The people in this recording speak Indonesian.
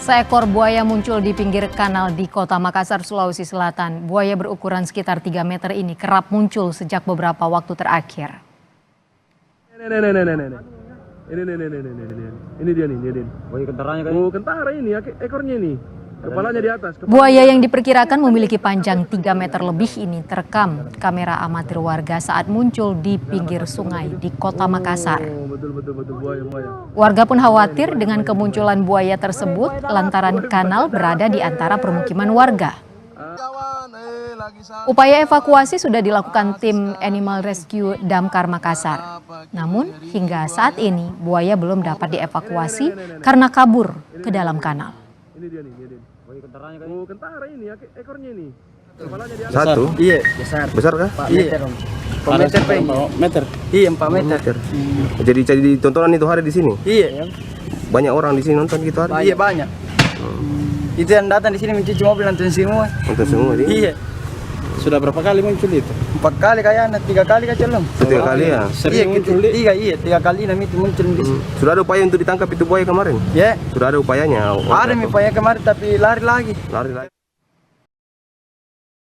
Seekor buaya muncul di pinggir kanal di Kota Makassar, Sulawesi Selatan. Buaya berukuran sekitar 3 meter ini kerap muncul sejak beberapa waktu terakhir. Ini dia nih. Buaya kentaranya kan? Oh, kentara ini, ekornya ini. Kepalanya di atas. Buaya yang diperkirakan memiliki panjang 3 meter lebih ini terekam kamera amatir warga saat muncul di pinggir sungai di Kota Makassar. Betul buaya. Warga pun khawatir dengan kemunculan buaya tersebut lantaran kanal berada di antara permukiman warga. Upaya evakuasi sudah dilakukan tim Animal Rescue Damkar Makassar. Namun hingga saat ini buaya belum dapat dievakuasi karena kabur ke dalam kanal. Ini dia nih. Oh, kentara ini, ekornya ini. Kepalanya di atas. Satu? Iya, Besar kah? 4 meter. 4 meter, Pak. 4 meter. Iya, 4 meter. Jadi tontonan itu hari di sini. Iya. Banyak orang di sini nonton gitu hari. Iya, banyak. Itu yang datang di sini mencuci mobil nonton semua. Nonton semua ini. Iya. Sudah berapa kali muncul itu? 4 kali kayaknya, 3 kali kacau. 3 kali ya. Iya, muncul. 3 kali itu muncul di sini. Sudah ada upaya untuk ditangkap itu buaya kemarin? Ya. Sudah ada upayanya. Ada upaya kemarin tapi lari lagi.